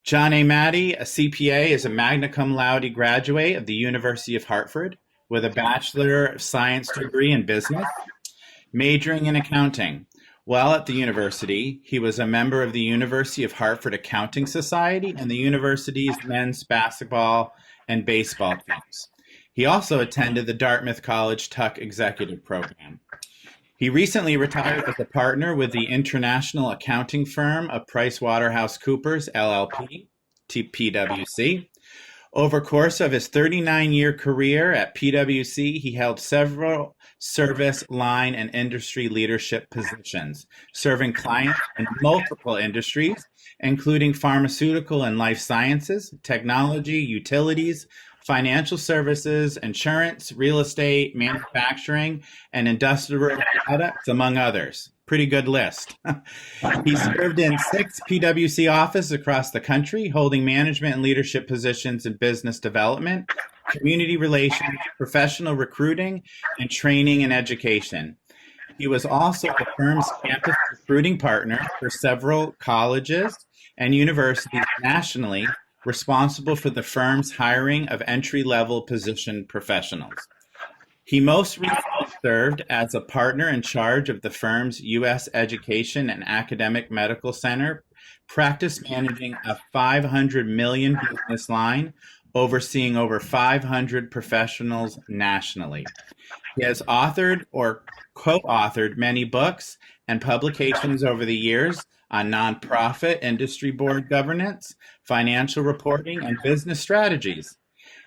John A. Maddie, a CPA, is a magna cum laude graduate of the University of Hartford with a Bachelor of Science degree in business, majoring in accounting. While at the university, he was a member of the University of Hartford Accounting Society and the university's men's basketball and baseball teams. He also attended the Dartmouth College Tuck Executive Program. He recently retired as a partner with the international accounting firm of PricewaterhouseCoopers LLP, PwC. Over the course of his 39-year career at PwC, he held several service, line, and industry leadership positions, serving clients in multiple industries, including pharmaceutical and life sciences, technology, utilities, financial services, insurance, real estate, manufacturing, and industrial products, among others. Pretty good list. He served in 6 PwC offices across the country, holding management and leadership positions in business development, community relations, professional recruiting, and training and education. He was also the firm's campus recruiting partner for several colleges and universities nationally, responsible for the firm's hiring of entry-level position professionals. He most recently served as a partner in charge of the firm's U.S. Education and Academic Medical Center, practice managing a $500 million business line, overseeing over 500 professionals nationally. He has authored or co-authored many books and publications over the years on nonprofit industry board governance, financial reporting, and business strategies.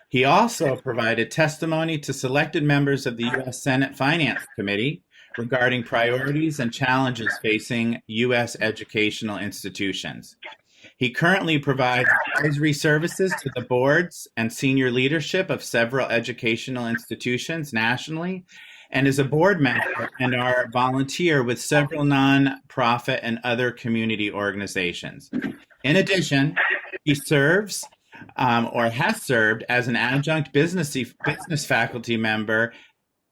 He also provided testimony to selected members of the U.S. Senate Finance Committee regarding priorities and challenges facing U.S. educational institutions. He currently provides advisory services to the boards and senior leadership of several educational institutions nationally, and is a board member and a volunteer with several nonprofit and other community organizations. In addition, he serves or has served as an adjunct business faculty member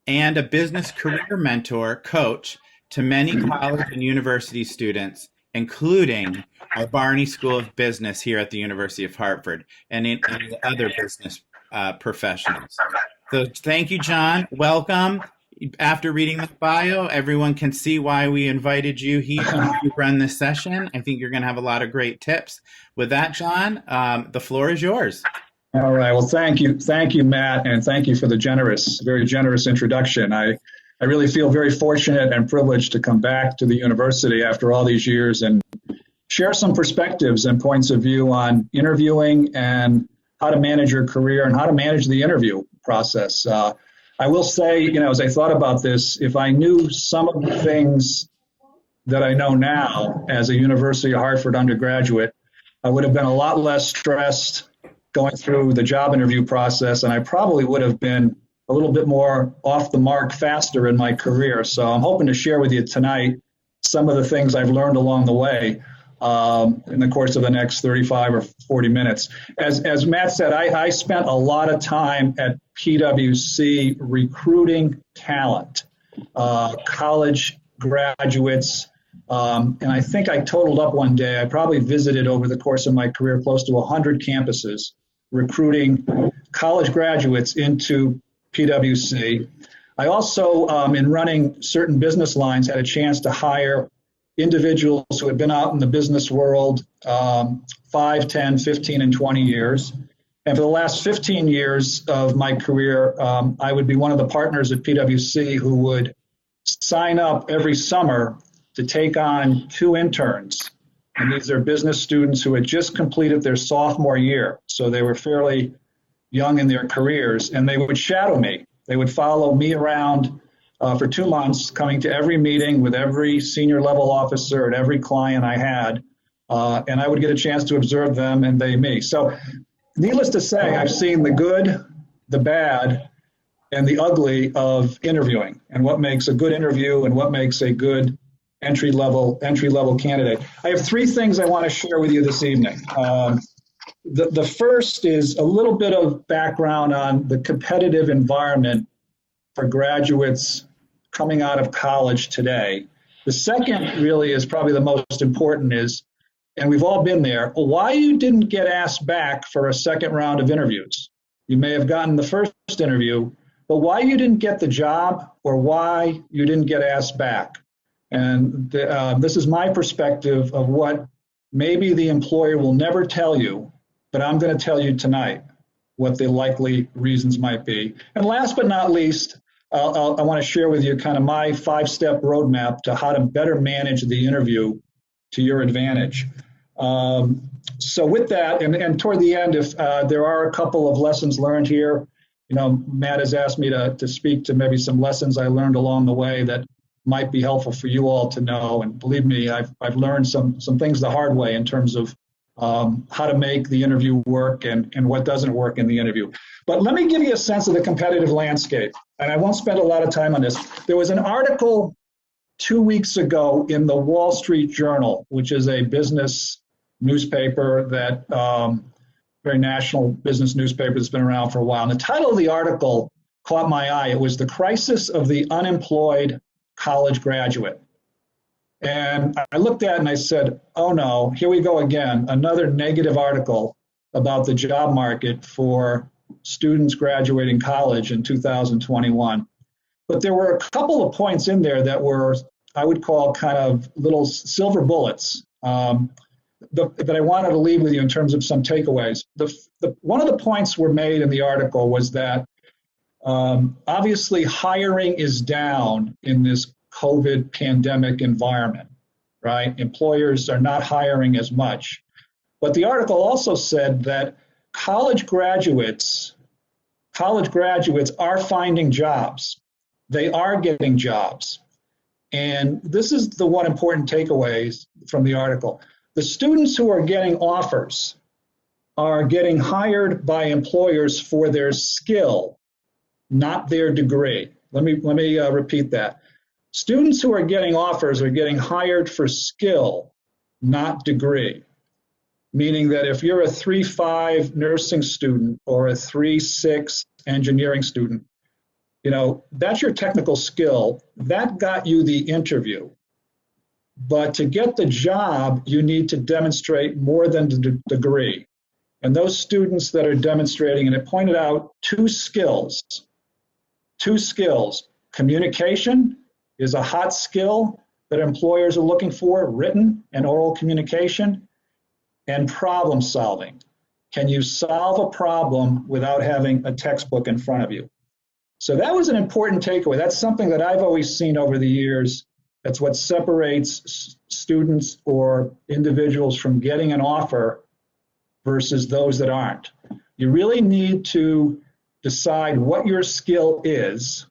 and a business career mentor coach to many college and university students, including our Barney School of Business here at the University of Hartford and in other business professionals. So thank you, John. Welcome. After reading the bio, everyone can see why we invited you here to run this session. I think you're going to have a lot of great tips. With that, John, the floor is yours. All right. Well, thank you. Thank you, Matt, and thank you for the very generous introduction. I really feel very fortunate and privileged to come back to the university after all these years and share some perspectives and points of view on interviewing and how to manage your career and how to manage the interview process. I will say, as I thought about this, if I knew some of the things that I know now as a University of Hartford undergraduate, I would have been a lot less stressed going through the job interview process, and I probably would have been a little bit more off the mark faster in my career. So I'm hoping to share with you tonight some of the things I've learned along the way in the course of the next 35 or 40 minutes. As Matt said, I spent a lot of time at PwC recruiting talent, college graduates, and I think I totaled up one day, I probably visited over the course of my career close to 100 campuses recruiting college graduates into PwC. I also, in running certain business lines, had a chance to hire individuals who had been out in the business world 5, 10, 15, and 20 years. And for the last 15 years of my career, I would be one of the partners at PwC who would sign up every summer to take on 2 interns. And these are business students who had just completed their sophomore year. So they were fairly young in their careers, and they would shadow me. They would follow me around for 2 months, coming to every meeting with every senior level officer and every client I had. And I would get a chance to observe them and they me. So needless to say, I've seen the good, the bad, and the ugly of interviewing and what makes a good interview and what makes a good entry level candidate. I have 3 things I want to share with you this evening. The first is a little bit of background on the competitive environment for graduates coming out of college today. The second really is probably the most important, is and we've all been there, why you didn't get asked back for a second round of interviews. You may have gotten the first interview, but why you didn't get the job or why you didn't get asked back. And this is my perspective of what maybe the employer will never tell you, but I'm going to tell you tonight what the likely reasons might be. And last but not least, I want to share with you kind of my 5-step roadmap to how to better manage the interview to your advantage. So with that, and toward the end, if there are a couple of lessons learned here, Matt has asked me to speak to maybe some lessons I learned along the way that might be helpful for you all to know. And believe me, I've learned some things the hard way in terms of how to make the interview work and what doesn't work in the interview. But let me give you a sense of the competitive landscape. And I won't spend a lot of time on this. There was an article 2 weeks ago in the Wall Street Journal, which is a business newspaper that very national business newspaper that's been around for a while. And the title of the article caught my eye. It was "The Crisis of the Unemployed College Graduate." And I looked at it and I said, oh no, here we go again, another negative article about the job market for students graduating college in 2021. But there were a couple of points in there that were, I would call kind of little silver bullets that I wanted to leave with you in terms of some takeaways. One of the points were made in the article was that obviously hiring is down in this COVID pandemic environment, right? Employers are not hiring as much. But the article also said that college graduates are finding jobs. They are getting jobs. And this is the one important takeaway from the article. The students who are getting offers are getting hired by employers for their skill, not their degree. Let me repeat that. Students who are getting offers are getting hired for skill, not degree. Meaning that if you're a 3.5 nursing student or a 3.6 engineering student, that's your technical skill. That got you the interview. But to get the job, you need to demonstrate more than the degree. And those students that are demonstrating, and it pointed out two skills. Communication is a hot skill that employers are looking for, written and oral communication, and problem solving. Can you solve a problem without having a textbook in front of you? So that was an important takeaway. That's something that I've always seen over the years. That's what separates students or individuals from getting an offer versus those that aren't. You really need to decide what your skill is.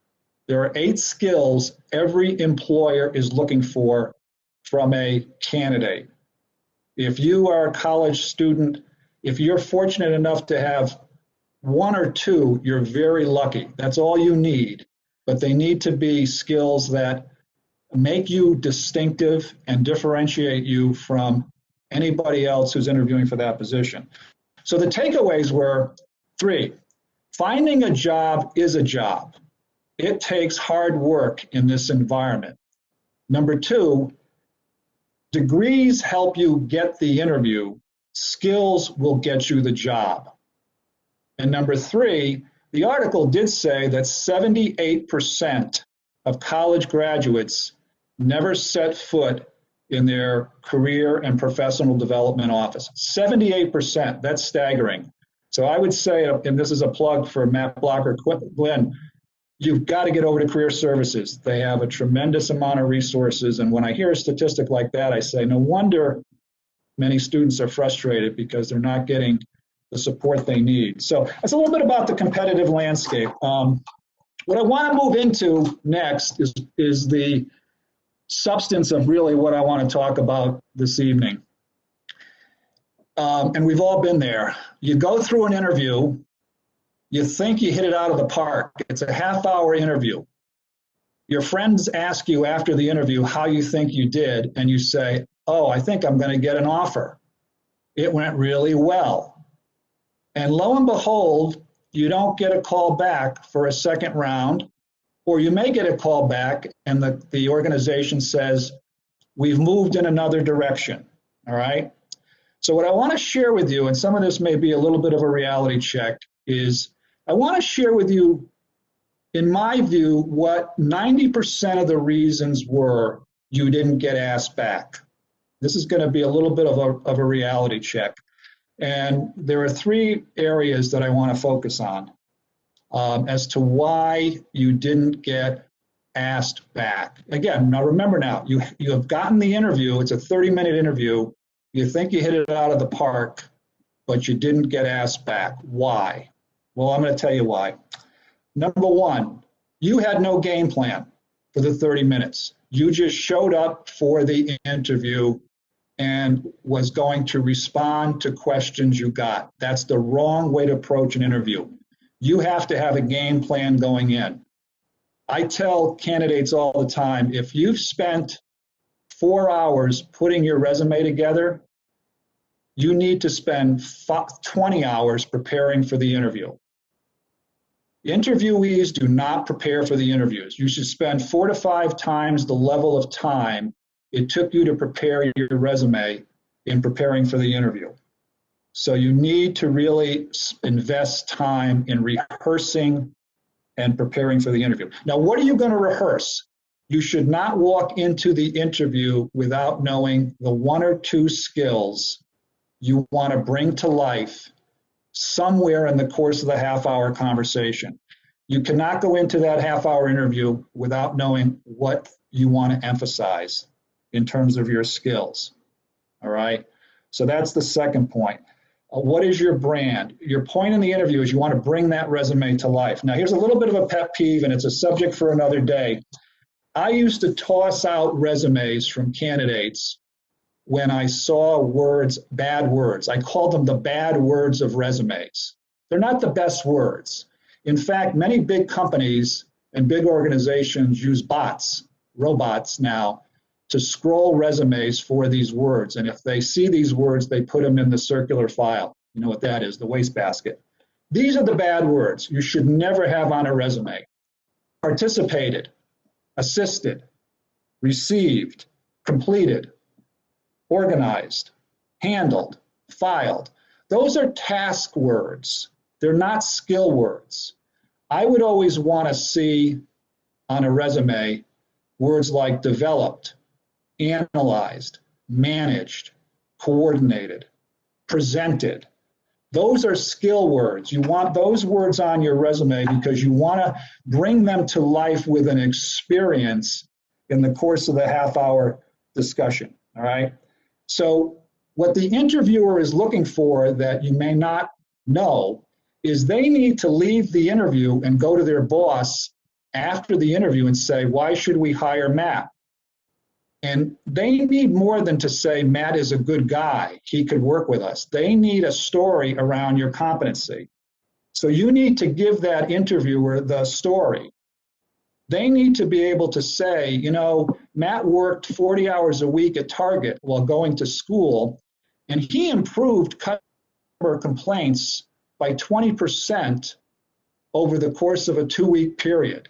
There are 8 skills every employer is looking for from a candidate. If you are a college student, if you're fortunate enough to have 1 or 2, you're very lucky. That's all you need. But they need to be skills that make you distinctive and differentiate you from anybody else who's interviewing for that position. So the takeaways were 3. Finding a job is a job. It takes hard work in this environment. Number 2, degrees help you get the interview. Skills will get you the job. And number 3, the article did say that 78% of college graduates never set foot in their career and professional development office. 78%, that's staggering. So I would say, and this is a plug for Matt Blocker, Glenn, you've got to get over to Career Services. They have a tremendous amount of resources. And when I hear a statistic like that, I say, no wonder many students are frustrated because they're not getting the support they need. So that's a little bit about the competitive landscape. What I want to move into next is the substance of really what I want to talk about this evening. And we've all been there. You go through an interview, you think you hit it out of the park. It's a half-hour interview. Your friends ask you after the interview how you think you did, and you say, oh, I think I'm going to get an offer. It went really well. And lo and behold, you don't get a call back for a second round, or you may get a call back and the organization says, we've moved in another direction, all right? So what I want to share with you, and some of this may be a little bit of a reality check, is I want to share with you, in my view, what 90% of the reasons were you didn't get asked back. This is going to be a little bit of a reality check. And there are three areas that I want to focus on as to why you didn't get asked back. Again, now remember you have gotten the interview. It's a 30-minute interview. You think you hit it out of the park, but you didn't get asked back. Why? Well, I'm going to tell you why. Number one, you had no game plan for the 30 minutes. You just showed up for the interview and was going to respond to questions you got. That's the wrong way to approach an interview. You have to have a game plan going in. I tell candidates all the time, if you've spent 4 hours putting your resume together, you need to spend 20 hours preparing for the interview. Interviewees do not prepare for the interviews. You should spend 4 to 5 times the level of time it took you to prepare your resume in preparing for the interview. So you need to really invest time in rehearsing and preparing for the interview. Now, what are you going to rehearse? You should not walk into the interview without knowing the 1 or 2 skills you want to bring to life somewhere in the course of the half-hour conversation. You cannot go into that half-hour interview without knowing what you want to emphasize in terms of your skills. All right? So that's the second point. What is your brand? Your point in the interview is you want to bring that resume to life. Now, here's a little bit of a pet peeve, and it's a subject for another day. I used to toss out resumes from candidates when I saw words, bad words. I called them the bad words of resumes. They're not the best words. In fact, many big companies and big organizations use bots, robots now, to scroll resumes for these words. And if they see these words, they put them in the circular file. You know what that is, the wastebasket. These are the bad words you should never have on a resume. Participated, assisted, received, completed, organized, handled, filed. Those are task words. They're not skill words. I would always want to see on a resume words like developed, analyzed, managed, coordinated, presented. Those are skill words. You want those words on your resume because you want to bring them to life with an experience in the course of the half-hour discussion, all right? So what the interviewer is looking for that you may not know is they need to leave the interview and go to their boss after the interview and say, why should we hire Matt? And they need more than to say, Matt is a good guy, he could work with us. They need a story around your competency. So you need to give that interviewer the story. They need to be able to say, you know, Matt worked 40 hours a week at Target while going to school, and he improved customer complaints by 20% over the course of a 2-week period.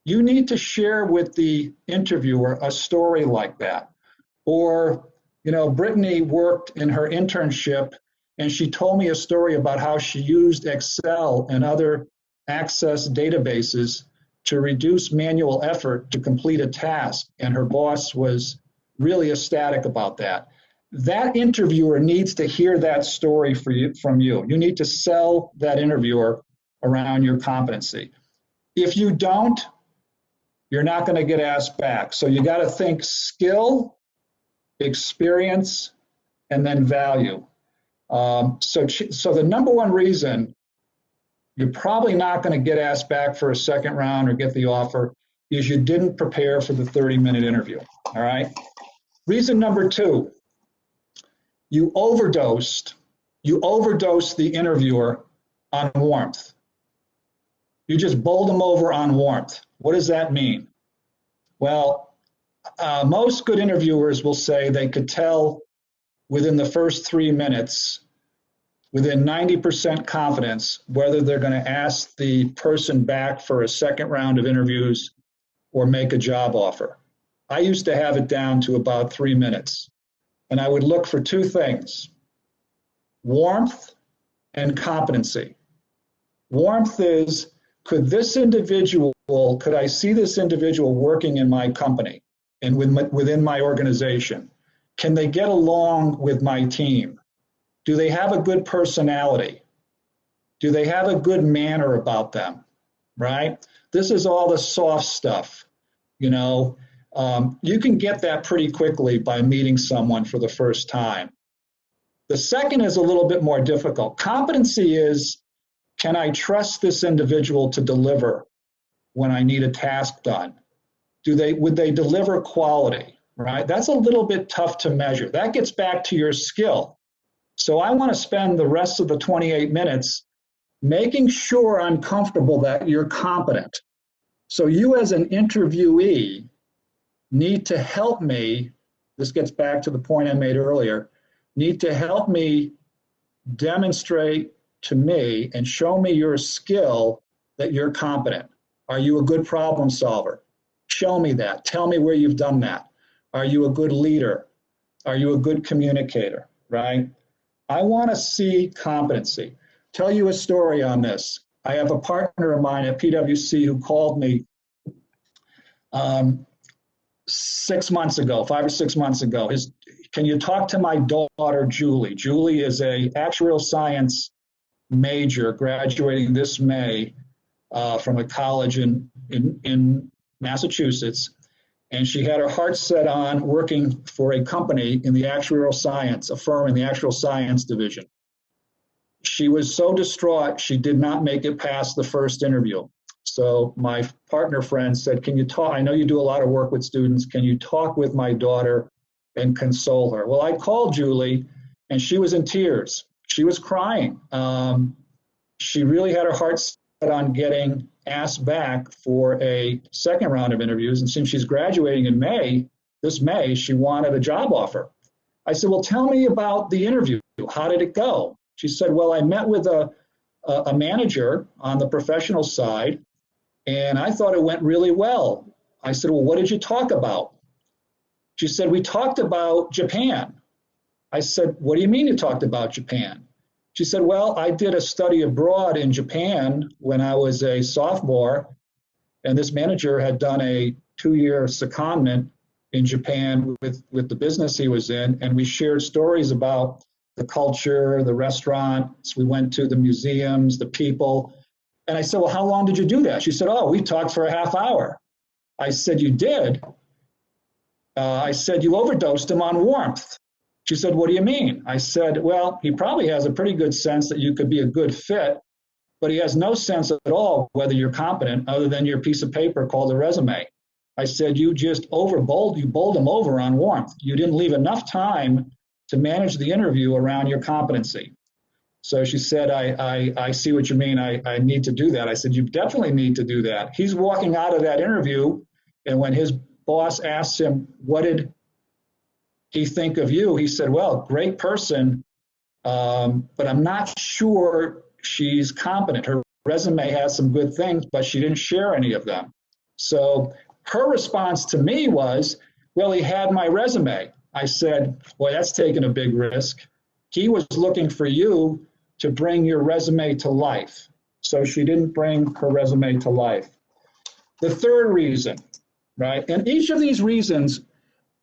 You need to share with the interviewer a story like that. Or, you know, Brittany worked in her internship and she told me a story about how she used Excel and other Access databases to reduce manual effort to complete a task, and her boss was really ecstatic about that. That interviewer needs to hear that story from you. You need to sell that interviewer around your competency. If you don't, you're not going to get asked back. So you got to think skill, experience, and then value. So the number one reason you're probably not going to get asked back for a second round or get the offer is you didn't prepare for the 30-minute interview, all right? Reason number two, you overdosed the interviewer on warmth. You just bowled them over on warmth. What does that mean? Well, most good interviewers will say they could tell within the first 3 minutes, within 90% confidence, whether they're going to ask the person back for a second round of interviews or make a job offer. I used to have it down to about 3 minutes, and I would look for two things. warmth and competency. Warmth is, could I see this individual working in my company and within my organization? Can they get along with my team? Do they have a good personality? Do they have a good manner about them, right? This is all the soft stuff, you know. You can get that pretty quickly by meeting someone for the first time. The second is a little bit more difficult. Competency is, can I trust this individual to deliver when I need a task done? Would they deliver quality, right? That's a little bit tough to measure. That gets back to your skill. So I want to spend the rest of the 28 minutes making sure I'm comfortable that you're competent. So you as an interviewee need to help me, this gets back to the point I made earlier, need to help me demonstrate to me and show me your skill that you're competent. Are you a good problem solver? Show me that. Tell me where you've done that. Are you a good leader? Are you a good communicator, right? I want to see competency. Tell you a story on this. I have a partner of mine at PwC who called me 6 months ago, 5 or 6 months ago. Can you talk to my daughter, Julie? Julie is a actuarial science major graduating this May from a college in Massachusetts. And she had her heart set on working for a company in the actuarial science, a firm in the actuarial science division. She was so distraught, she did not make it past the first interview. So my partner friend said, can you talk? I know you do a lot of work with students. Can you talk with my daughter and console her? Well, I called Julie and she was in tears. She was crying. She really had her heart set on getting asked back for a second round of interviews. And since she's graduating in this May, she wanted a job offer. I said, well, tell me about the interview. How did it go? She said, well, I met with a manager on the professional side, and I thought it went really well. I said, well, what did you talk about? She said, we talked about Japan. I said, what do you mean you talked about Japan? She said, well, I did a study abroad in Japan when I was a sophomore, and this manager had done a 2-year secondment in Japan with the business he was in, and we shared stories about the culture, the restaurants, we went to the museums, the people. And I said, well, how long did you do that? She said, oh, we talked for a half hour. I said, you did? I said, you overdosed him on warmth. She said, what do you mean? I said, well, he probably has a pretty good sense that you could be a good fit, but he has no sense at all whether you're competent other than your piece of paper called a resume. I said, you just bowled him over on warmth. You didn't leave enough time to manage the interview around your competency. So she said, I see what you mean. I need to do that. I said, you definitely need to do that. He's walking out of that interview, and when his boss asked him, what did he think of you? He said, well, great person, but I'm not sure she's competent. Her resume has some good things, but she didn't share any of them. So her response to me was, well, he had my resume. I said, boy, that's taking a big risk. He was looking for you to bring your resume to life. So she didn't bring her resume to life. The third reason, right? And each of these reasons,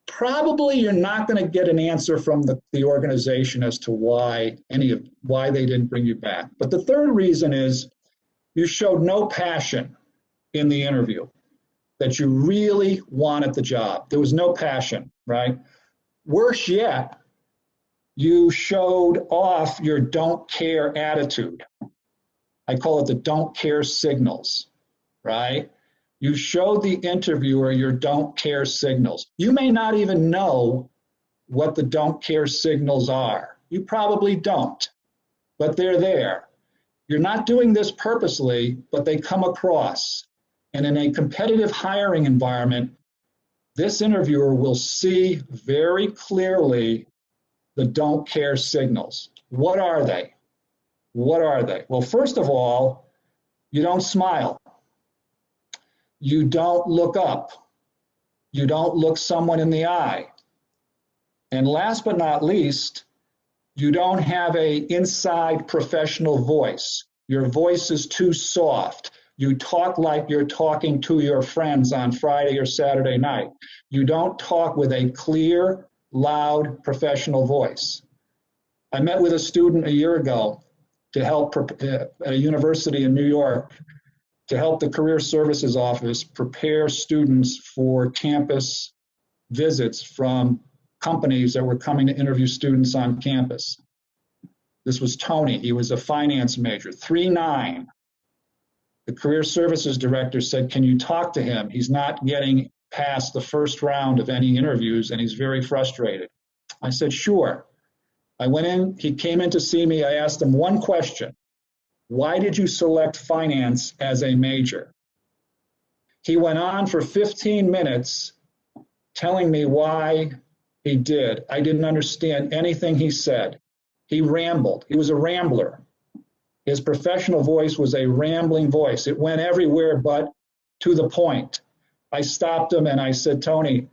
probably you're not going to get an answer from the organization as to why they didn't bring you back. But the third reason is you showed no passion in the interview, that you really wanted the job. There was no passion, right? Worse yet, you showed off your don't care attitude. I call it the don't care signals, right? You showed the interviewer your don't care signals. You may not even know what the don't care signals are. You probably don't, but they're there. You're not doing this purposely, but they come across. And in a competitive hiring environment, this interviewer will see very clearly the don't care signals. What are they? What are they? Well, first of all, you don't smile. You don't look up. You don't look someone in the eye. And last but not least, You don't have a inside professional voice. Your voice is too soft. You talk like you're talking to your friends on Friday or Saturday night. You don't talk with a clear, loud, professional voice. I met with a student a year ago to help at a university in New York to help the Career Services Office prepare students for campus visits from companies that were coming to interview students on campus. This was Tony. He was a finance major, 3.9. The Career Services Director said, can you talk to him? He's not getting past the first round of any interviews and he's very frustrated. I said, sure. I went in, he came in to see me. I asked him one question. Why did you select finance as a major? He went on for 15 minutes telling me why he did. I didn't understand anything he said. He rambled. He was a rambler. His professional voice was a rambling voice. It went everywhere but to the point. I stopped him and I said, Tony,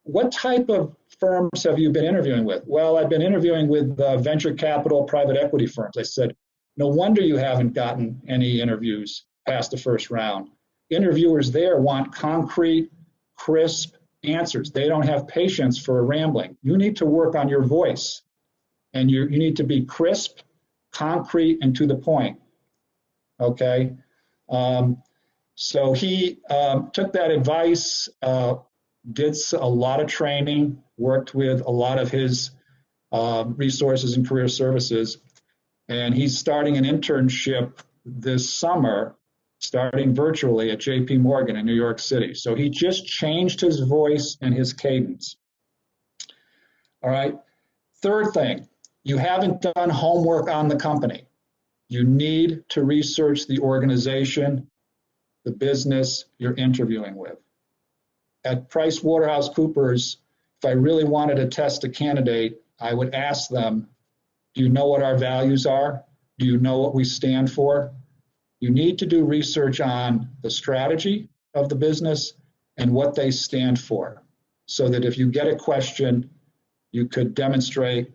what type of firms have you been interviewing with? Well, I've been interviewing with venture capital, private equity firms. I said, no wonder you haven't gotten any interviews past the first round. Interviewers there want concrete, crisp answers. They don't have patience for a rambling. You need to work on your voice, and you need to be crisp, concrete, and to the point. Okay? So he took that advice, did a lot of training, worked with a lot of his resources and career services, and he's starting an internship this summer, starting virtually at JP Morgan in New York City. So he just changed his voice and his cadence. All right. Third thing, you haven't done homework on the company. You need to research the organization, the business you're interviewing with. At PricewaterhouseCoopers, if I really wanted to test a candidate, I would ask them, do you know what our values are? Do you know what we stand for? You need to do research on the strategy of the business and what they stand for, so that if you get a question, you could demonstrate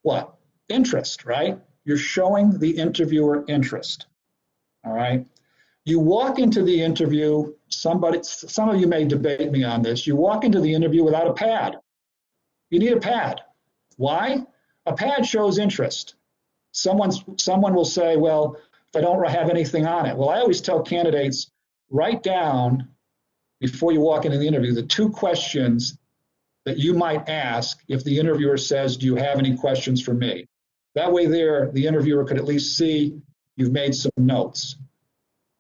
what? Interest, right? You're showing the interviewer interest, all right? You walk into the interview, some of you may debate me on this, you walk into the interview without a pad. You need a pad. Why? A pad shows interest. Someone will say, well, if I don't have anything on it. Well, I always tell candidates, write down before you walk into the interview the 2 questions that you might ask if the interviewer says, do you have any questions for me? That way the interviewer could at least see you've made some notes.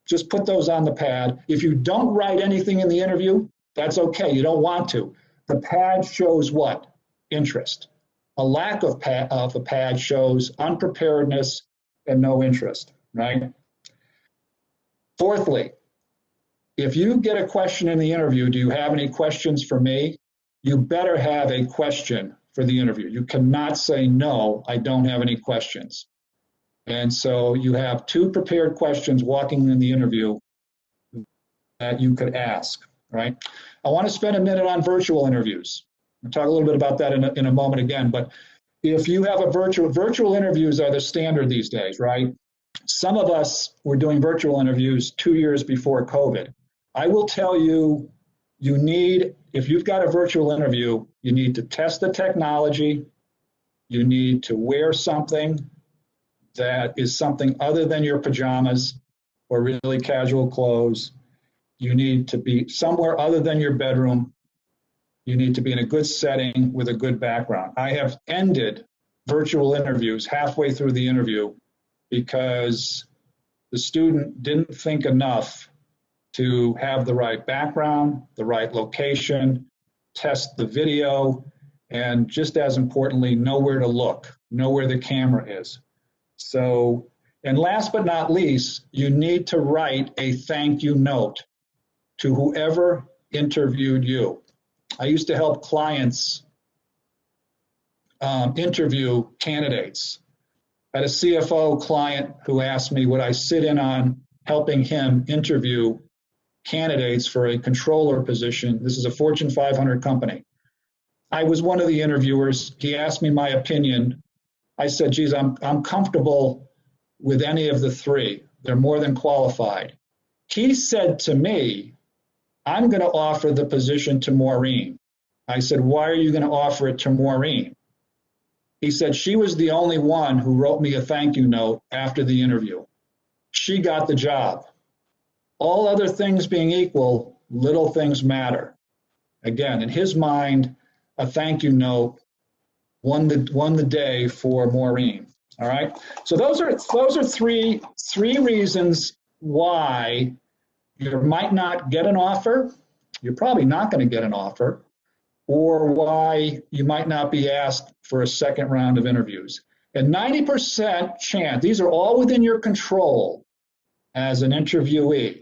Just put those on the pad. If you don't write anything in the interview, that's okay. You don't want to. The pad shows what? Interest. A lack of a pad shows unpreparedness and no interest, right? Fourthly, if you get a question in the interview, do you have any questions for me? You better have a question for the interview. You cannot say, no, I don't have any questions. And so you have 2 prepared questions walking in the interview that you could ask, right? I want to spend a minute on virtual interviews. We'll talk a little bit about that in a moment again, but if you have a virtual interviews are the standard these days, right? Some of us were doing virtual interviews 2 years before COVID. I will tell you, if you've got a virtual interview, you need to test the technology, you need to wear something that is something other than your pajamas or really casual clothes. You need to be somewhere other than your bedroom. You need to be in a good setting with a good background. I have ended virtual interviews halfway through the interview because the student didn't think enough to have the right background, the right location, test the video, and just as importantly, know where to look, know where the camera is. So, and last but not least, you need to write a thank you note to whoever interviewed you. I used to help clients interview candidates. I had a CFO client who asked me would I sit in on helping him interview candidates for a controller position. This is a Fortune 500 company. I was one of the interviewers. He asked me my opinion I said, geez, I'm comfortable with any of the three. They're more than qualified. He said to me, I'm going to offer the position to Maureen. I said, why are you going to offer it to Maureen? He said, she was the only one who wrote me a thank you note after the interview. She got the job. All other things being equal, little things matter. Again, in his mind, a thank you note won the day for Maureen. All right. So those are three reasons why you might not get an offer. You're probably not going to get an offer, or why you might not be asked for a second round of interviews. And 90% chance, these are all within your control as an interviewee.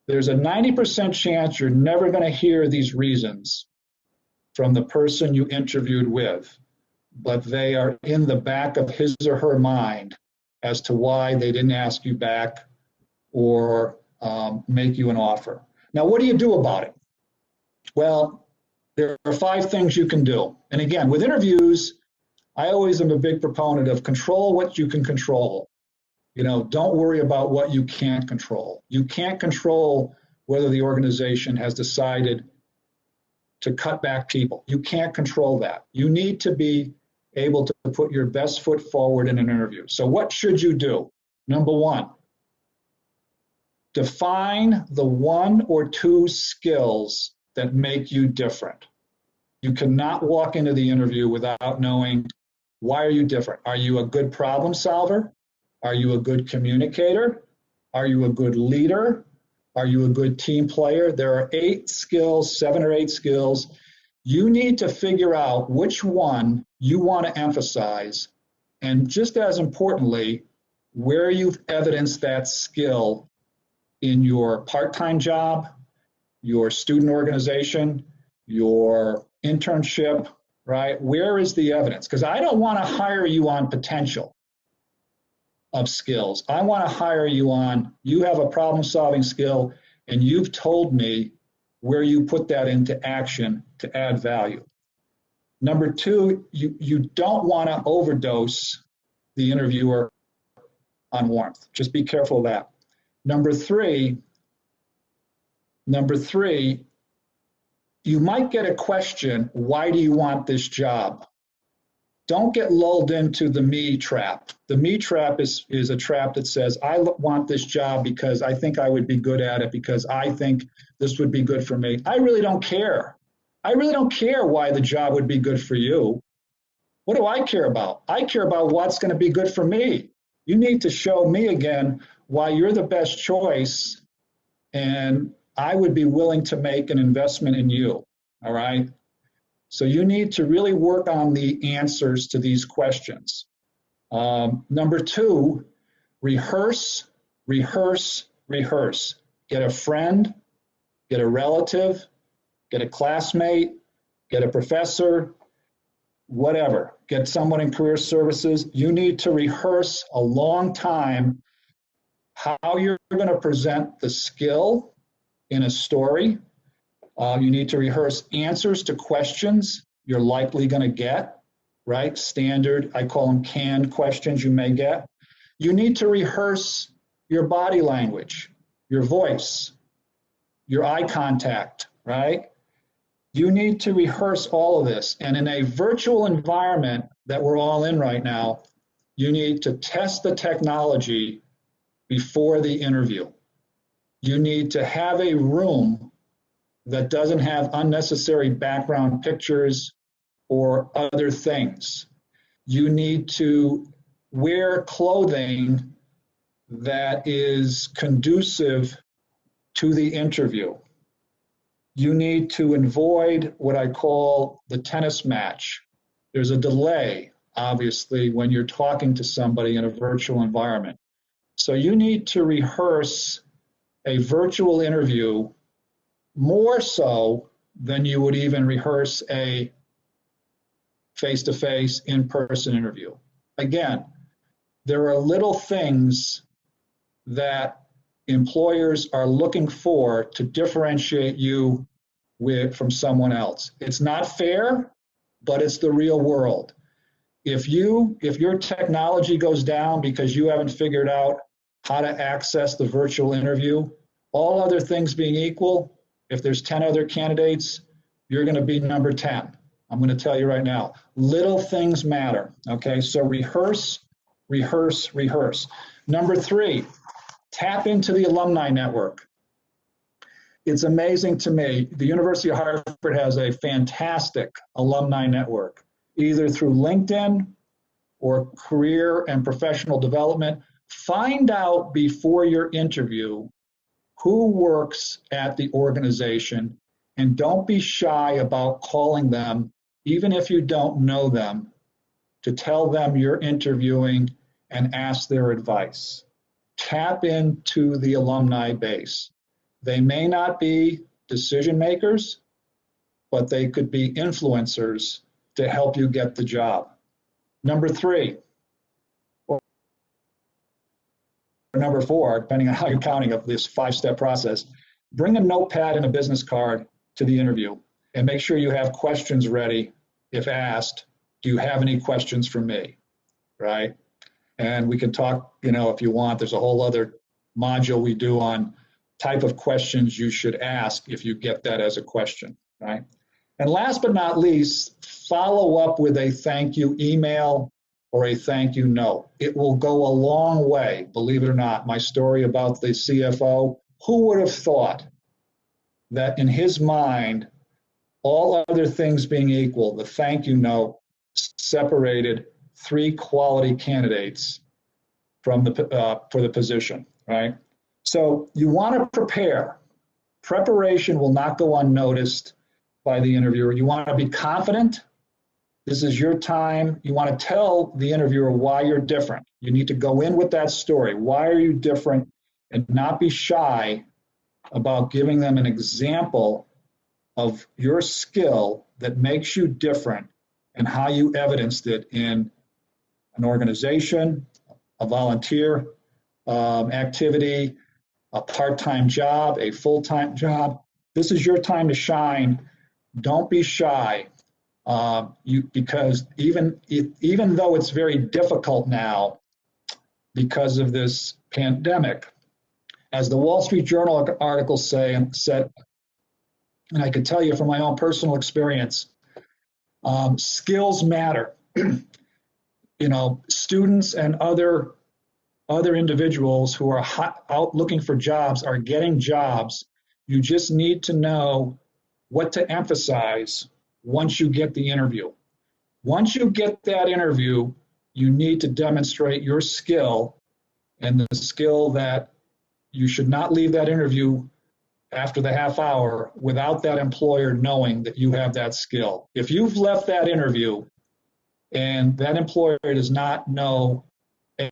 There's a 90% chance you're never going to hear these reasons from the person you interviewed with, but they are in the back of his or her mind as to why they didn't ask you back or make you an offer. Now, what do you do about it? Well, there are 5 things you can do. And again, with interviews, I always am a big proponent of control what you can control. Don't worry about what you can't control. You can't control whether the organization has decided to cut back people. You can't control that. You need to be able to put your best foot forward in an interview. So what should you do? Number 1, define the 1 or 2 skills that make you different. You cannot walk into the interview without knowing, why are you different? Are you a good problem solver? Are you a good communicator? Are you a good leader? Are you a good team player? There are 8 skills, 7 or 8 skills. You need to figure out which one you want to emphasize, and just as importantly, where you've evidenced that skill in your part-time job, your student organization, your internship, right? Where is the evidence? Because I don't want to hire you on potential of skills. I want to hire you on, you have a problem-solving skill, and you've told me where you put that into action to add value. Number 2, you don't want to overdose the interviewer on warmth. Just be careful of that. Number three, you might get a question, why do you want this job? Don't get lulled into the me trap. The me trap is a trap that says, I want this job because I think I would be good at it, because I think this would be good for me. I really don't care. I really don't care why the job would be good for you. What do I care about? I care about what's going to be good for me. You need to show me again why you're the best choice, and I would be willing to make an investment in you. All right? So you need to really work on the answers to these questions. Number 2, rehearse. Get a friend, get a relative, get a classmate, get a professor, whatever. Get someone in career services. You need to rehearse a long time how you're going to present the skill in a story. You need to rehearse answers to questions you're likely going to get, right? Standard, I call them canned questions you may get. You need to rehearse your body language, your voice, your eye contact, right? You need to rehearse all of this. And in a virtual environment that we're all in right now, you need to test the technology before the interview. You need to have a room that doesn't have unnecessary background pictures or other things. You need to wear clothing that is conducive to the interview. You need to avoid what I call the tennis match. There's a delay, obviously, when you're talking to somebody in a virtual environment. So you need to rehearse a virtual interview more so than you would even rehearse a face-to-face, in-person interview. Again, there are little things that employers are looking for to differentiate you from someone else. It's not fair, but it's the real world. if your technology goes down because you haven't figured out how to access the virtual interview, all other things being equal, if there's 10 other candidates, you're going to be number 10. I'm going to tell you right now, little things matter. Okay, so rehearse, rehearse, rehearse. Number 3, tap into the alumni network. It's amazing to me. The University of Hartford has a fantastic alumni network, either through LinkedIn or career and professional development. Find out before your interview who works at the organization, and don't be shy about calling them, even if you don't know them, to tell them you're interviewing and ask their advice. Tap into the alumni base. They may not be decision makers, but they could be influencers to help you get the job. Number 3, or number 4, depending on how you're counting of this 5-step process, bring a notepad and a business card to the interview and make sure you have questions ready. If asked, do you have any questions for me? Right? And we can talk, if you want, there's a whole other module we do on type of questions you should ask if you get that as a question, right? And last but not least, follow up with a thank you email or a thank you note. It will go a long way, believe it or not. My story about the CFO, who would have thought that in his mind, all other things being equal, the thank you note separated 3 quality candidates from for the position, right? So you want to prepare. Preparation will not go unnoticed by the interviewer. You want to be confident. This is your time. You want to tell the interviewer why you're different. You need to go in with that story. Why are you different? And not be shy about giving them an example of your skill that makes you different and how you evidenced it in an organization, a volunteer activity, a part-time job, a full-time job. This is your time to shine. Don't be shy, because even though it's very difficult now because of this pandemic, as the Wall Street Journal article said, and I can tell you from my own personal experience, skills matter. Students and other individuals who are out looking for jobs are getting jobs. You just need to know what to emphasize once you get the interview. Once you get that interview, you need to demonstrate your skill, and the skill that you should not leave that interview after the half hour without that employer knowing that you have that skill. If you've left that interview and that employer does not know,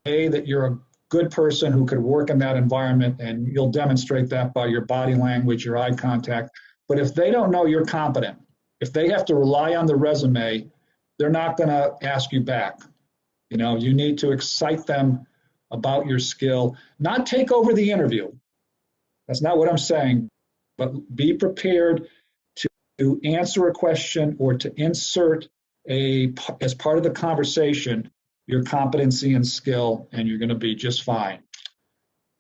that you're a good person who could work in that environment, and you'll demonstrate that by your body language, your eye contact. But if they don't know you're competent, if they have to rely on the resume, they're not going to ask you back. You need to excite them about your skill, not take over the interview. That's not what I'm saying, but be prepared to answer a question or to insert as part of the conversation your competency and skill, and you're going to be just fine.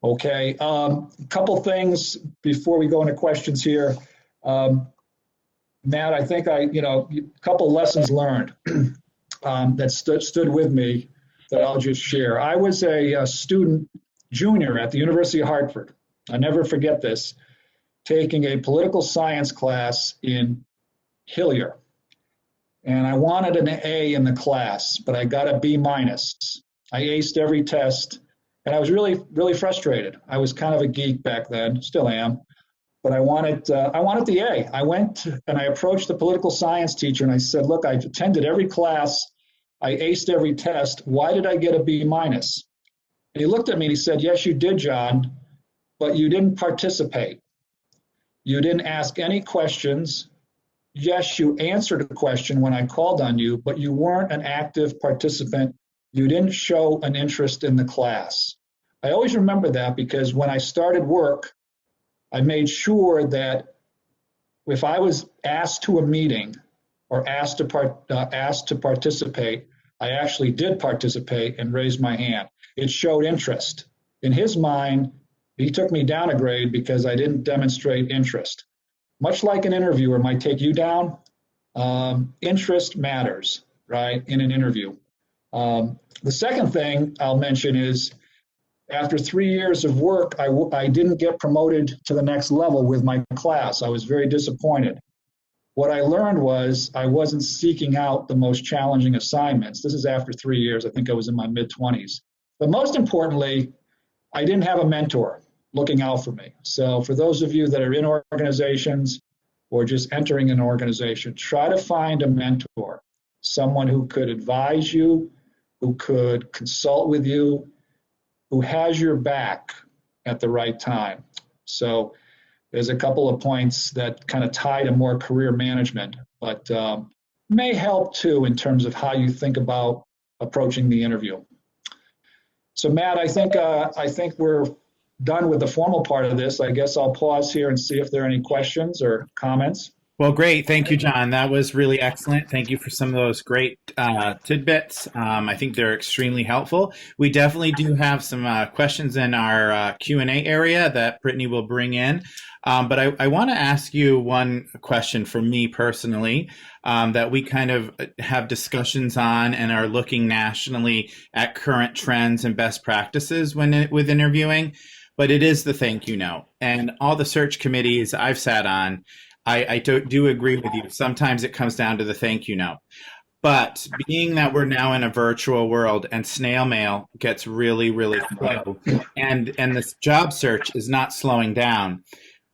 Okay, a couple things before we go into questions here. Matt, I think a couple lessons learned that stood with me that I'll just share. I was a student junior at the University of Hartford. I never forget this, taking a political science class in Hillier. And I wanted an A in the class, but I got a B-. I aced every test, and I was really, really frustrated. I was kind of a geek back then, still am, but I wanted the A. I went and I approached the political science teacher and I said, look, I've attended every class, I aced every test. Why did I get a B-? And he looked at me and he said, yes, you did, John, but you didn't participate. You didn't ask any questions. Yes, you answered a question when I called on you, but you weren't an active participant. You didn't show an interest in the class. I always remember that because when I started work, I made sure that if I was asked to a meeting or asked to participate, I actually did participate and raise my hand. It showed interest. In his mind, he took me down a grade because I didn't demonstrate interest. Much like an interviewer might take you down, interest matters, right, in an interview. The second thing I'll mention is after 3 years of work, I didn't get promoted to the next level with my class. I was very disappointed. What I learned was I wasn't seeking out the most challenging assignments. This is after 3 years. I think I was in my mid-20s. But most importantly, I didn't have a mentor looking out for me. So for those of you that are in organizations or just entering an organization, try to find a mentor, someone who could advise you, who could consult with you, who has your back at the right time. So there's a couple of points that kind of tie to more career management, but may help too in terms of how you think about approaching the interview. So Matt, I think we're done with the formal part of this. I guess I'll pause here and see if there are any questions or comments. Well, great. Thank you, John. That was really excellent. Thank you for some of those great tidbits. I think they're extremely helpful. We definitely do have some questions in our Q&A area that Brittany will bring in. But I want to ask you one question for me personally that we kind of have discussions on and are looking nationally at current trends and best practices with interviewing. But it is the thank you note. And all the search committees I've sat on, I do agree with you. Sometimes it comes down to the thank you note. But being that we're now in a virtual world and snail mail gets really, really slow, and this job search is not slowing down.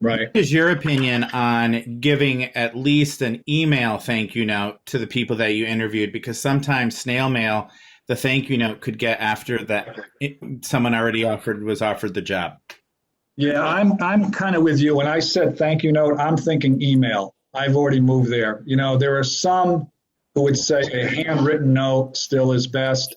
Right. What is your opinion on giving at least an email thank you note to the people that you interviewed? Because sometimes snail mail, the thank you note could get after that someone already was offered the job. Yeah, I'm kind of with you. When I said thank you note, I'm thinking email. I've already moved there. You know, there are some who would say a handwritten note still is best,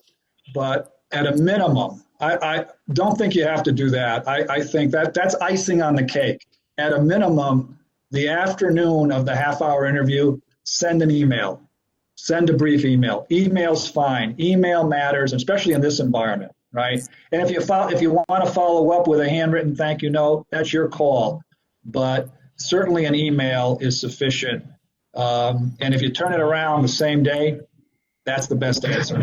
but at a minimum, I don't think you have to do that. I think that's icing on the cake. At a minimum, the afternoon of the half-hour interview, send an email. Send a brief email. Email's fine. Email matters, especially in this environment. Right. And if you want to follow up with a handwritten thank you note, that's your call. But certainly an email is sufficient. And if you turn it around the same day, that's the best answer.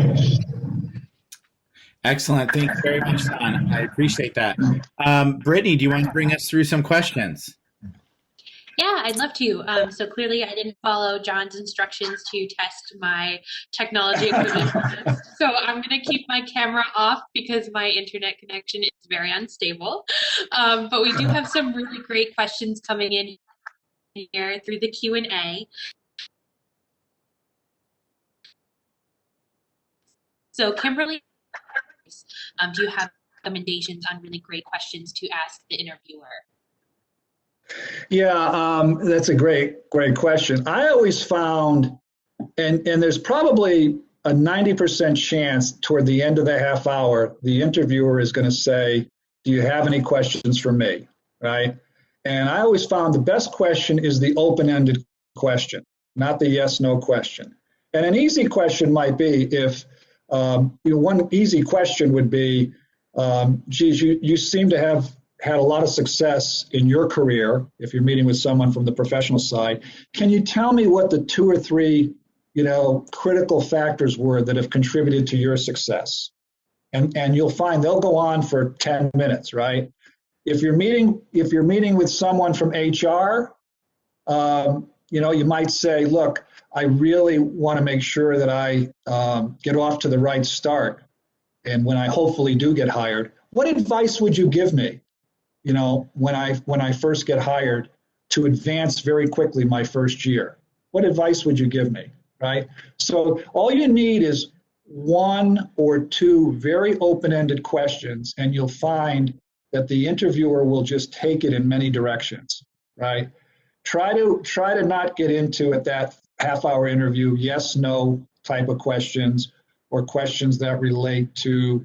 Excellent. Thank you very much, Don. I appreciate that. Brittany, do you want to bring us through some questions? Yeah, I'd love to. So clearly I didn't follow John's instructions to test my technology equipment. So I'm going to keep my camera off because my internet connection is very unstable. But we do have some really great questions coming in here through the Q&A. So Kimberly, do you have recommendations on really great questions to ask the interviewer? Yeah, that's a great question. I always found, and there's probably a 90% chance toward the end of the half hour, the interviewer is going to say, do you have any questions for me, right? And I always found the best question is the open-ended question, not the yes/no question. And an easy question might be if, one easy question would be, geez, you seem to have had a lot of success in your career, if you're meeting with someone from the professional side. Can you tell me what the 2 or 3, critical factors were that have contributed to your success? And you'll find they'll go on for 10 minutes, right? If you're meeting with someone from HR, you might say, look, I really want to make sure that I get off to the right start. And when I hopefully do get hired, what advice would you give me? When I first get hired to advance very quickly my first year, what advice would you give me, right? So all you need is 1 or 2 very open-ended questions, and you'll find that the interviewer will just take it in many directions, right? Try to not get into at that half-hour interview yes/no type of questions or questions that relate to,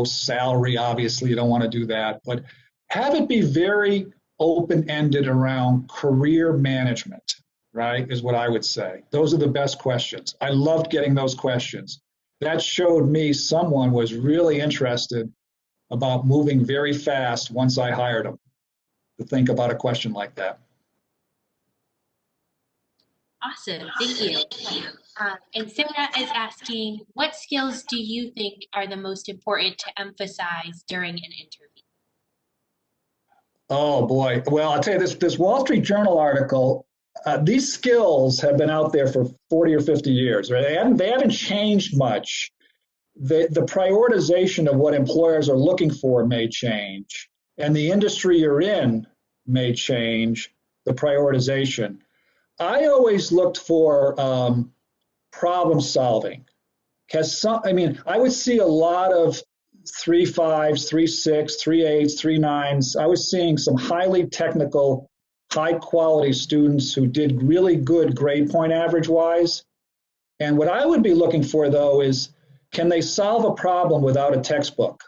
salary. Obviously, you don't want to do that, but have it be very open-ended around career management, right, is what I would say. Those are the best questions. I loved getting those questions. that showed me someone was really interested about moving very fast once I hired them to think about a question like that. Awesome, thank you. And Sarah is asking, what skills do you think are the most important to emphasize during an interview? Oh boy. Well, I'll tell you this Wall Street Journal article, these skills have been out there for 40 or 50 years, right? They haven't changed much. The prioritization of what employers are looking for may change, and the industry you're in may change the prioritization. I always looked for problem solving. I would see a lot of 3.5s, 3.6, 3.8s, 3.9s. I was seeing some highly technical, high quality students who did really good grade point average wise. And what I would be looking for though is, can they solve a problem without a textbook?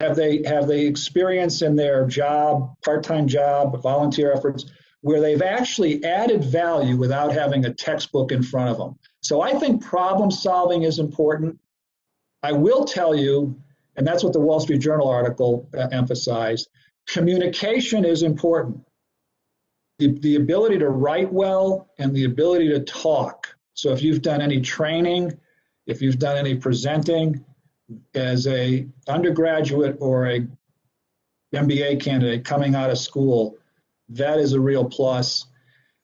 Have they experience in their job, part-time job, volunteer efforts, where they've actually added value without having a textbook in front of them? So I think problem solving is important. I will tell you, and that's what the Wall Street Journal article emphasized, communication is important. The ability to write well and the ability to talk. So if you've done any training, if you've done any presenting as a undergraduate or a MBA candidate coming out of school, that is a real plus.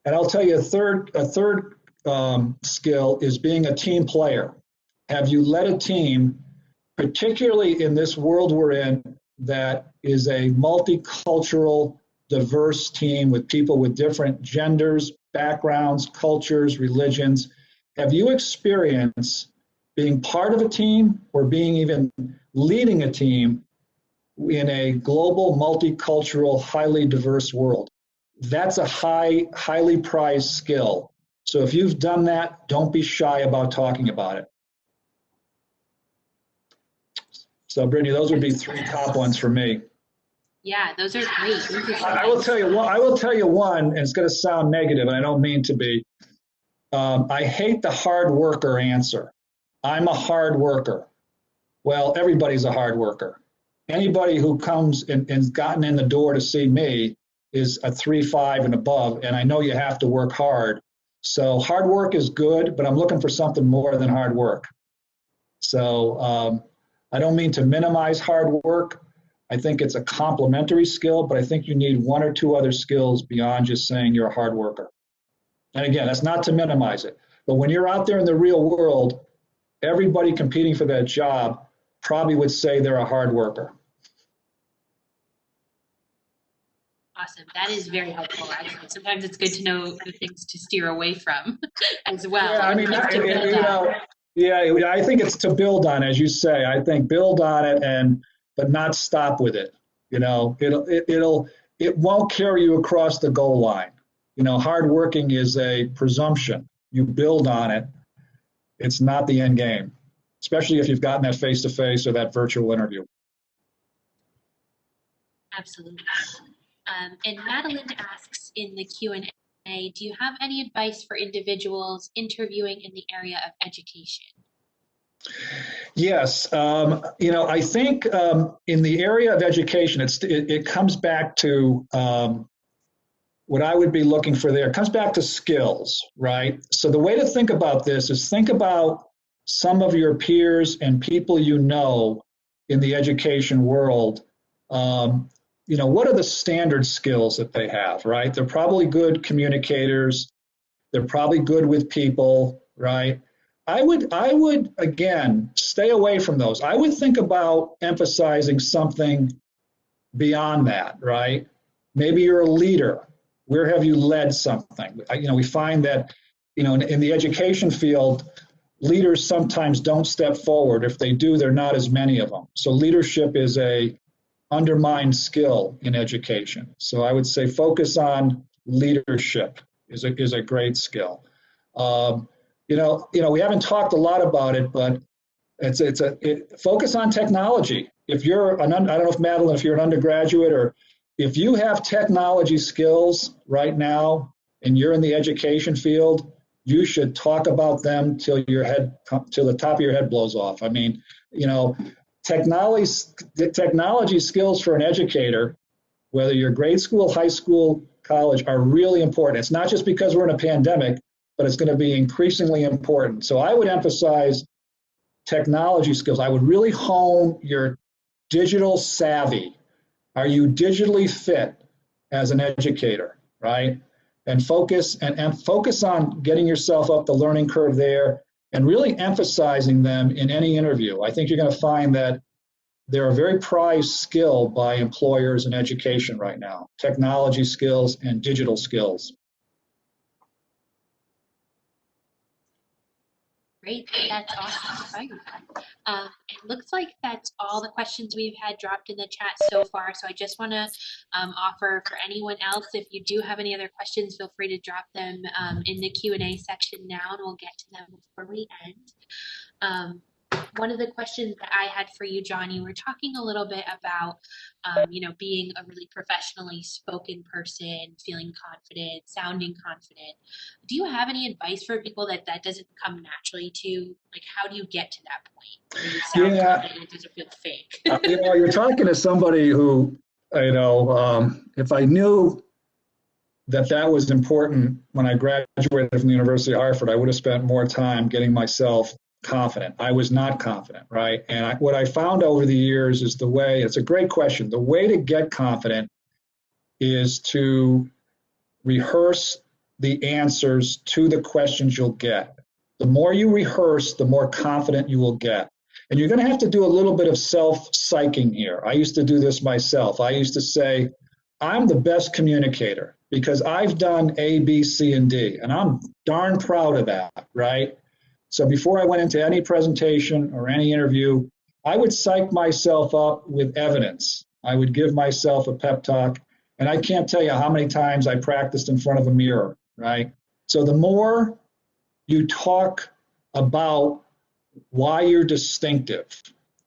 And I'll tell you a third skill is being a team player. Have you led a team, particularly in this world we're in, that is a multicultural, diverse team with people with different genders, backgrounds, cultures, religions? Have you experienced being part of a team or being even leading a team in a global, multicultural, highly diverse world? That's a highly prized skill. So if you've done that, don't be shy about talking about it. So Brittany, those would be three top ones for me. Yeah, those are great. I will tell you one, and it's going to sound negative, and I don't mean to be. I hate the hard worker answer. I'm a hard worker. Well, everybody's a hard worker. Anybody who comes and's gotten in the door to see me is a 3.5 and above, and I know you have to work hard. So hard work is good, but I'm looking for something more than hard work. So I don't mean to minimize hard work. I think it's a complementary skill, but I think you need one or two other skills beyond just saying you're a hard worker. And again, that's not to minimize it, but when you're out there in the real world, everybody competing for that job probably would say they're a hard worker. Awesome. That is very helpful. Actually, sometimes it's good to know the things to steer away from as well. Yeah, I mean, I think it's to build on, as you say. I think build on it but not stop with it. You know, it won't carry you across the goal line. You know, hard working is a presumption. You build on it. It's not the end game, especially if you've gotten that face-to-face or that virtual interview. Absolutely. And Madeline asks in the Q&A, do you have any advice for individuals interviewing in the area of education? Yes. I think in the area of education, it comes back to what I would be looking for there. It comes back to skills, right? So the way to think about this is think about some of your peers and people you know in the education world. What are the standard skills that they have, right? They're probably good communicators. They're probably good with people, right? I would again stay away from those. I would think about emphasizing something beyond that, right? Maybe you're a leader. Where have you led something? We find that, in the education field, leaders sometimes don't step forward. If they do, there are not as many of them. So leadership is a undermined skill in education. So I would say focus on leadership is a great skill. We haven't talked a lot about it, but focus on technology. If you're I don't know if Madeline, if you're an undergraduate or if you have technology skills right now and you're in the education field, you should talk about them till till the top of your head blows off. I mean, you know, technology skills for an educator, whether you're grade school, high school, college, are really important. It's not just because we're in a pandemic, but it's going to be increasingly important. So I would emphasize technology skills. I would really hone your digital savvy. Are you digitally fit as an educator, right? And focus on getting yourself up the learning curve there and really emphasizing them in any interview. I think you're going to find that they're a very prized skill by employers in education right now, technology skills and digital skills. Great, that's awesome. It looks like that's all the questions we've had dropped in the chat so far. So I just want to offer for anyone else, if you do have any other questions, feel free to drop them in the Q&A section now, and we'll get to them before we end. One of the questions that I had for you, John, you were talking a little bit about, being a really professionally spoken person, feeling confident, sounding confident. Do you have any advice for people that doesn't come naturally to? Like, how do you get to that point where you sound confident and it doesn't feel fake? You're talking to somebody who, if I knew that was important when I graduated from the University of Hartford, I would have spent more time getting myself confident. I was not confident, right? And what I found over the years is it's a great question. The way to get confident is to rehearse the answers to the questions you'll get. The more you rehearse, the more confident you will get. And you're going to have to do a little bit of self-psyching here. I used to do this myself. I used to say, I'm the best communicator because I've done A, B, C, and D. And I'm darn proud of that, right? So before I went into any presentation or any interview, I would psych myself up with evidence. I would give myself a pep talk, and I can't tell you how many times I practiced in front of a mirror, right? So the more you talk about why you're distinctive,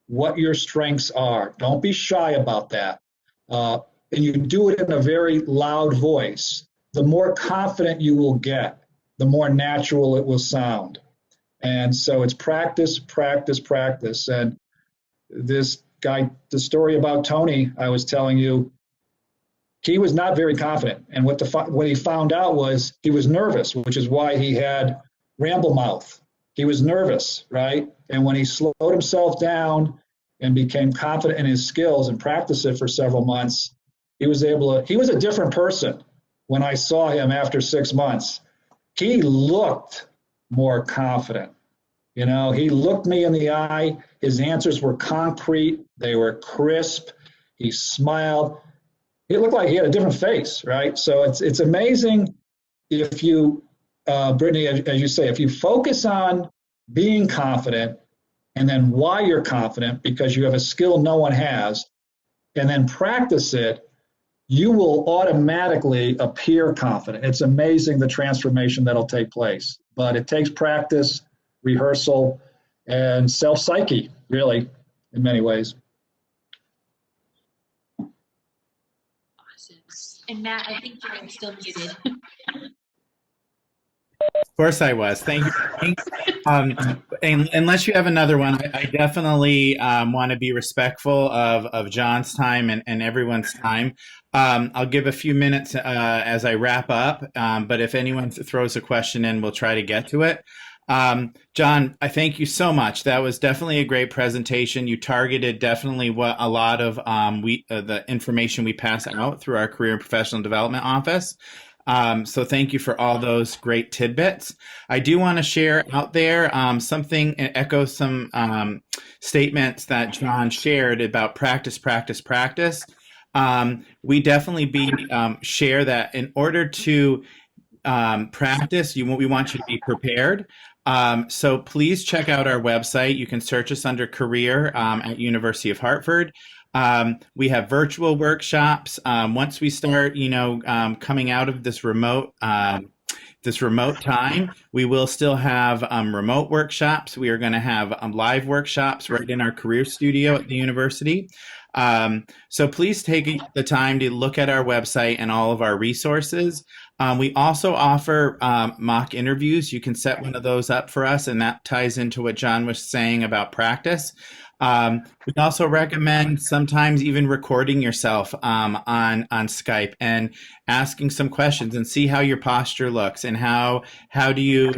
what your strengths are, don't be shy about that, and you do it in a very loud voice, the more confident you will get, the more natural it will sound. And so it's practice, practice, practice. And this guy, the story about Tony I was telling you, he was not very confident. And what he found out was he was nervous, which is why he had ramble mouth. He was nervous, right? And when he slowed himself down and became confident in his skills and practiced it for several months, he was a different person when I saw him after 6 months. He looked more confident. He looked me in the eye. His answers were concrete. They were crisp. He smiled. It looked like he had a different face, right? So it's amazing if you, Brittany, as you say, if you focus on being confident and then why you're confident, because you have a skill no one has, and then practice it, you will automatically appear confident. It's amazing the transformation that'll take place. But it takes practice, rehearsal, and self-psyche, really, in many ways. Awesome. And Matt, I think you're still muted. Of course I was. Thank you. And unless you have another one, I definitely want to be respectful of John's time and everyone's time. I'll give a few minutes as I wrap up, but if anyone throws a question in, we'll try to get to it. John, I thank you so much. That was definitely a great presentation. You targeted definitely what a lot of the information we pass out through our Career and Professional Development Office. So thank you for all those great tidbits. I do want to share out there something and echo some statements that John shared about practice, practice, practice. We definitely share that in order to practice, we want you to be prepared. So please check out our website. You can search us under career at University of Hartford. We have virtual workshops. Once we start, coming out of this remote this remote time, we will still have remote workshops. We are going to have live workshops right in our career studio at the university. So please take the time to look at our website and all of our resources. We also offer mock interviews. You can set one of those up for us, and that ties into what John was saying about practice. We also recommend sometimes even recording yourself on Skype and asking some questions and see how your posture looks and how do you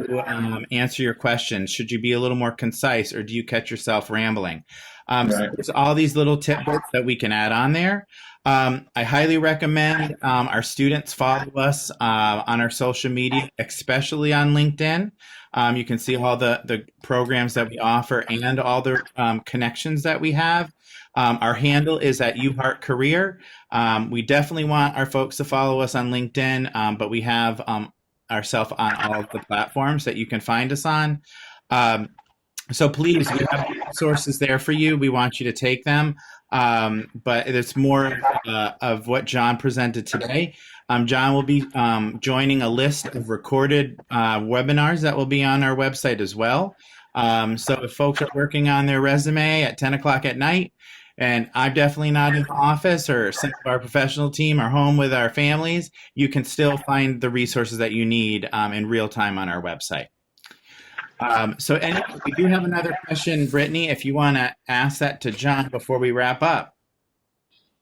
answer your questions. Should you be a little more concise, or do you catch yourself rambling? So there's all these little tidbits that we can add on there. I highly recommend our students follow us on our social media, especially on LinkedIn. You can see all the programs that we offer and all the connections that we have. Our handle is at UHeart Career. We definitely want our folks to follow us on LinkedIn, but we have ourselves on all of the platforms that you can find us on. So please, we have resources there for you. We want you to take them. But it's more of what John presented today. John will be joining a list of recorded webinars that will be on our website as well. So if folks are working on their resume at 10 o'clock at night, and I'm definitely not in the office, or some of our professional team are home with our families, you can still find the resources that you need in real time on our website. We do have another question, Brittany, if you want to ask that to John before we wrap up.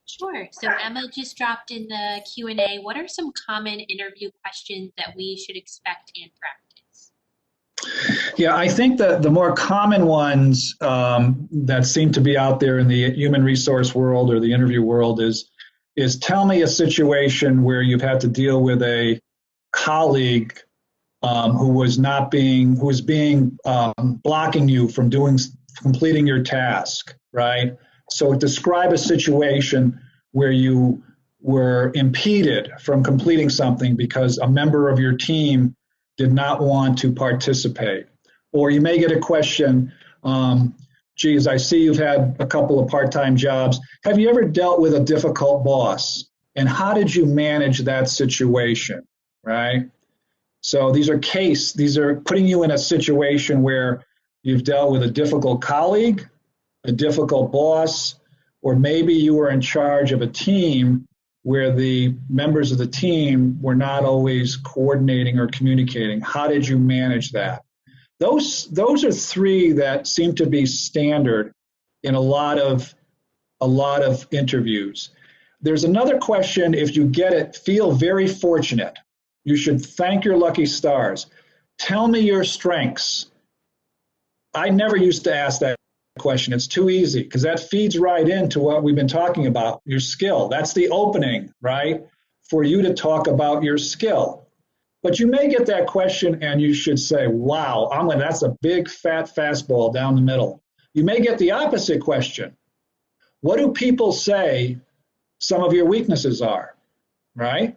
Sure. So Emma just dropped in the Q&A. What are some common interview questions that we should expect in practice? Yeah, I think that the more common ones that seem to be out there in the human resource world or the interview world is tell me a situation where you've had to deal with a colleague who was blocking you from completing your task, right? So describe a situation where you were impeded from completing something because a member of your team did not want to participate. Or you may get a question, geez, I see you've had a couple of part-time jobs. Have you ever dealt with a difficult boss? And how did you manage that situation, right? So these are putting you in a situation where you've dealt with a difficult colleague, a difficult boss, or maybe you were in charge of a team where the members of the team were not always coordinating or communicating. How did you manage that? Those are three that seem to be standard in a lot of interviews. There's another question, if you get it, feel very fortunate. You should thank your lucky stars. Tell me your strengths. I never used to ask that question. It's too easy because that feeds right into what we've been talking about, your skill. That's the opening, right, for you to talk about your skill. But you may get that question and you should say, wow, that's a big fat fastball down the middle. You may get the opposite question. What do people say some of your weaknesses are, right?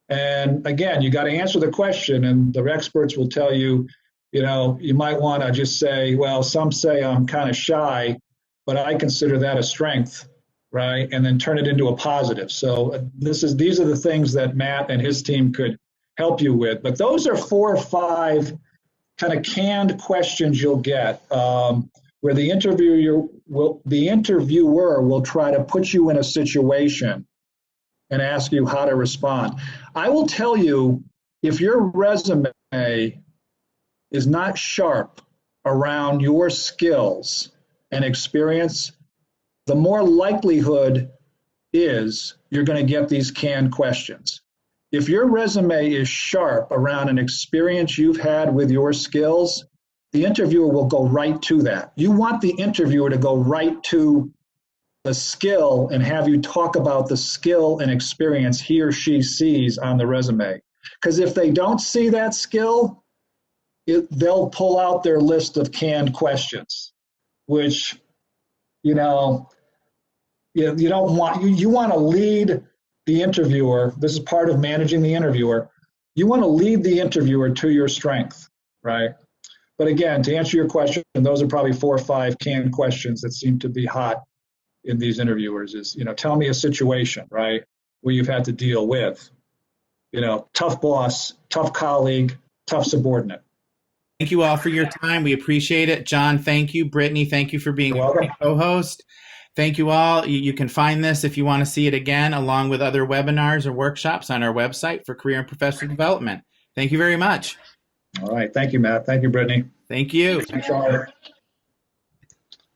And again, you got to answer the question, and the experts will tell you, you might want to just say, well, some say I'm kind of shy, but I consider that a strength, right? And then turn it into a positive. So these are the things that Matt and his team could help you with. But those are 4 or 5 kind of canned questions you'll get where the interviewer will try to put you in a situation and ask you how to respond. I will tell you, if your resume is not sharp around your skills and experience, the more likelihood is you're going to get these canned questions. If your resume is sharp around an experience you've had with your skills, the interviewer will go right to that. You want the interviewer to go right to the skill and have you talk about the skill and experience he or she sees on the resume. Because if they don't see that skill, they'll pull out their list of canned questions, which, you don't want. You want to lead the interviewer. This is part of managing the interviewer. You want to lead the interviewer to your strength, right? But again, to answer your question, those are probably 4 or 5 canned questions that seem to be hot in these interviewers is, tell me a situation, right, where you've had to deal with. tough boss, tough colleague, tough subordinate. Thank you all for your time. We appreciate it. John, thank you. Brittany, thank you for being You're a welcome. great co-host. Thank you all. You can find this if you want to see it again, along with other webinars or workshops on our website for career and professional development. Thank you very much. All right. Thank you, Matt. Thank you, Brittany. Thank you. Thanks, Charlotte.